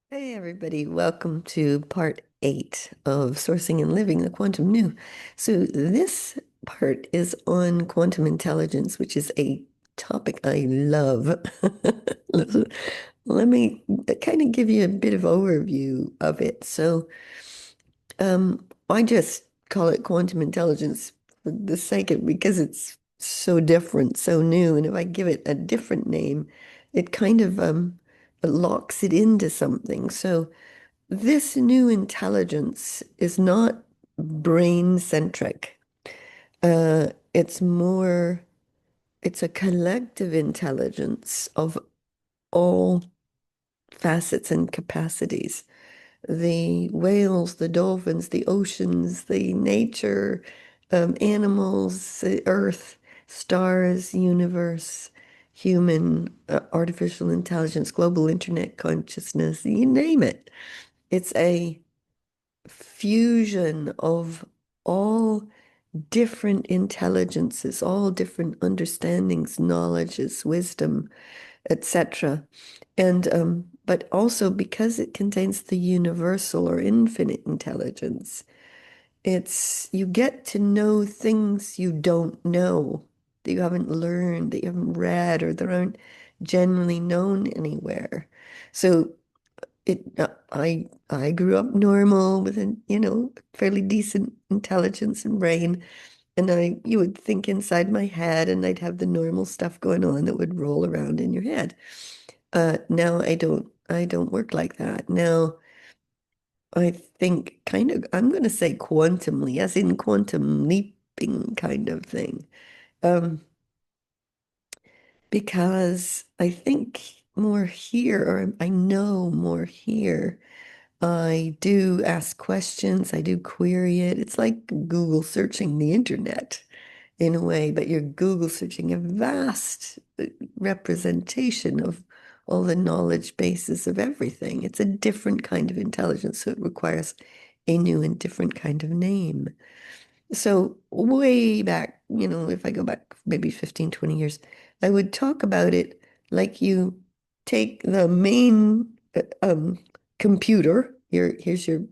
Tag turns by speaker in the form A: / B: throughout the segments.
A: Hey, everybody, welcome to part 8 of Sourcing and Living the Quantum New. So, this part is on quantum intelligence, which is a topic I love. Let me kind of give you a bit of overview of it. I just call it quantum intelligence for the sake of because it's so different, so new. And if I give it a different name, it kind of locks it into something. So, this new intelligence is not brain-centric. It's a collective intelligence of all facets and capacities. The whales, the dolphins, the oceans, the nature, animals, the earth, stars, universe, human, artificial intelligence, global internet consciousness, you name it. It's a fusion of all different intelligences, all different understandings, knowledges, wisdom, etc. And but also because it contains the universal or infinite intelligence, it's you get to know things you don't know, that you haven't learned, that you haven't read, or that aren't generally known anywhere. So I grew up normal with an, fairly decent intelligence and brain. And you would think inside my head and I'd have the normal stuff going on that would roll around in your head. Now I don't work like that. Now I think kind of, I'm going to say quantumly, as in quantum leaping kind of thing. Um, because I think more here, or I know more here. I do ask questions, I do query it. It's like Google searching the internet in a way, but you're Google searching a vast representation of all the knowledge bases of everything. It's a different kind of intelligence, so it requires a new and different kind of name. So way back, if I go back maybe 15, 20 years, I would talk about it like you take the main computer. Here's your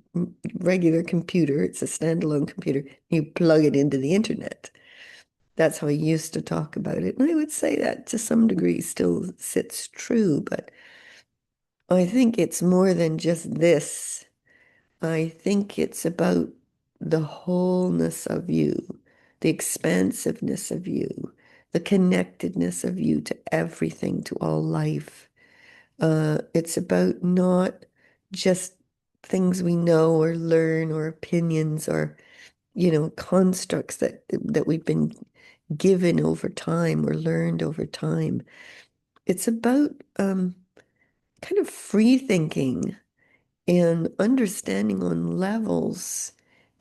A: regular computer. It's a standalone computer. You plug it into the internet. That's how I used to talk about it. And I would say that to some degree still sits true, but I think it's more than just this. I think it's about the wholeness of you, the expansiveness of you, the connectedness of you to everything, to all life. It's about not just things we know or learn or opinions or, constructs that we've been given over time or learned over time. It's about kind of free thinking and understanding on levels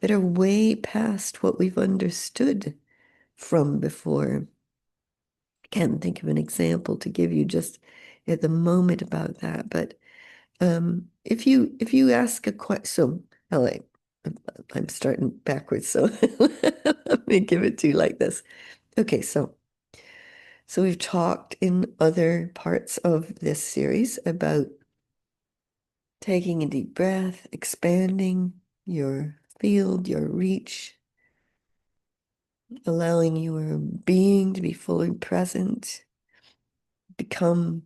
A: that are way past what we've understood from before. I can't think of an example to give you just at the moment about that, but if you ask a question, so LA, I'm starting backwards, so let me give it to you like this. Okay, so we've talked in other parts of this series about taking a deep breath, expanding your field, your reach, allowing your being to be fully present, become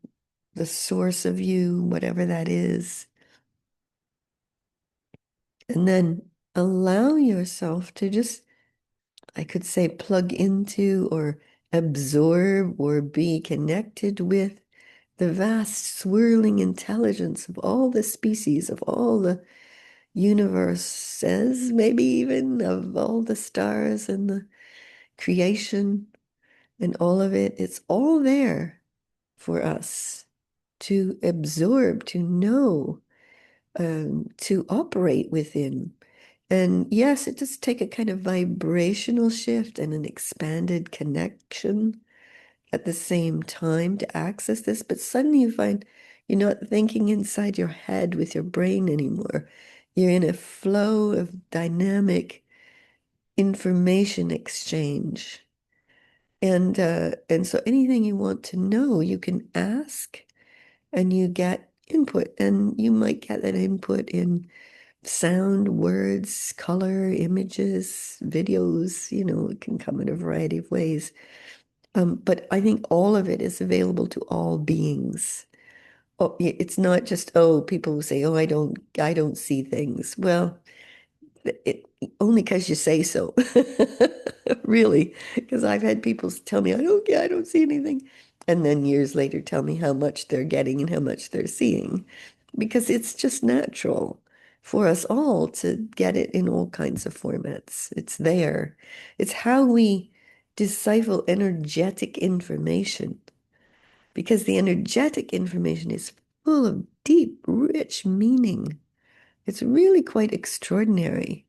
A: the source of you, whatever that is. And then allow yourself to just, I could say, plug into or absorb or be connected with the vast swirling intelligence of all the species, of all the universes, maybe even of all the stars and the creation and all of it. It's all there for us to absorb, to know, to operate within. And yes, it does take a kind of vibrational shift and an expanded connection at the same time to access this, but suddenly you find you're not thinking inside your head with your brain anymore. You're in a flow of dynamic information exchange. And so anything you want to know, you can ask and you get input, and you might get that input in sound, words, color, images, videos, it can come in a variety of ways. But I think all of it is available to all beings. Oh, it's not just, oh, people who say, oh, I don't see things. Well, it only because you say so. Really, because I've had people tell me, I don't see anything. And then years later tell me how much they're getting and how much they're seeing. Because it's just natural for us all to get it in all kinds of formats. It's there. It's how we decipher energetic information. Because the energetic information is full of deep, rich meaning. It's really quite extraordinary.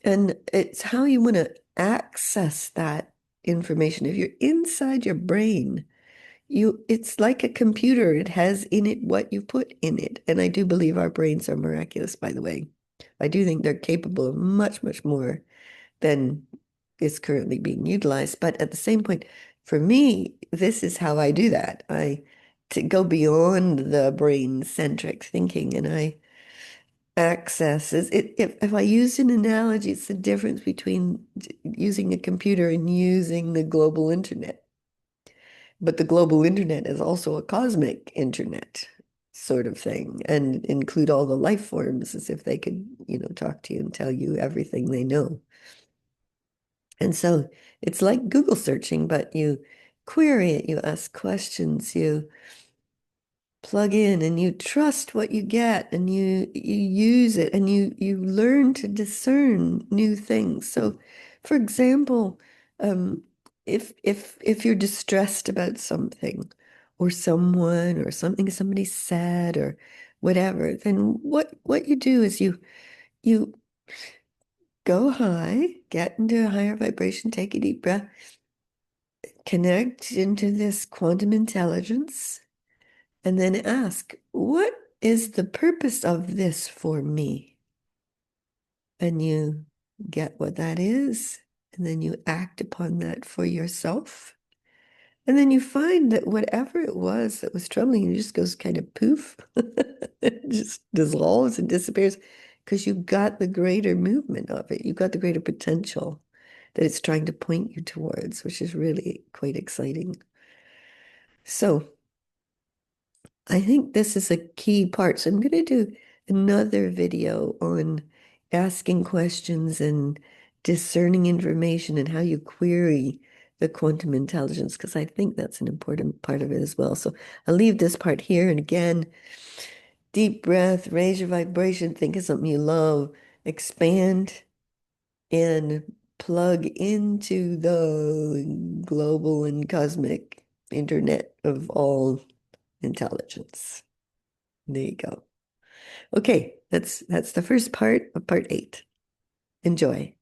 A: And it's how you want to access that information. If you're inside your brain, it's like a computer. It has in it what you put in it. And I do believe our brains are miraculous, by the way. I do think they're capable of much, much more than is currently being utilized. But at the same point, for me, this is how I do that. I to go beyond the brain-centric thinking, and I access is it if I use an analogy, it's the difference between using a computer and using the global internet. But the global internet is also a cosmic internet sort of thing and include all the life forms as if they could, talk to you and tell you everything they know. And so it's like Google searching, but you query it, you ask questions, you plug in and you trust what you get and you use it and you learn to discern new things. So for example, um, if you're distressed about something or someone or something somebody said or whatever, then what you do is you go high, get into a higher vibration, take a deep breath, connect into this quantum intelligence, and then ask, what is the purpose of this for me? And you get what that is, and then you act upon that for yourself. And then you find that whatever it was that was troubling you just goes kind of poof, it just dissolves and disappears because you got the greater movement of it. You got the greater potential that it's trying to point you towards, which is really quite exciting. So, I think this is a key part. So I'm going to do another video on asking questions and discerning information and how you query the quantum intelligence, because I think that's an important part of it as well. So I'll leave this part here. And again, deep breath, raise your vibration, think of something you love, expand and plug into the global and cosmic internet of all intelligence. There you go. Okay, that's the first part of part 8. Enjoy.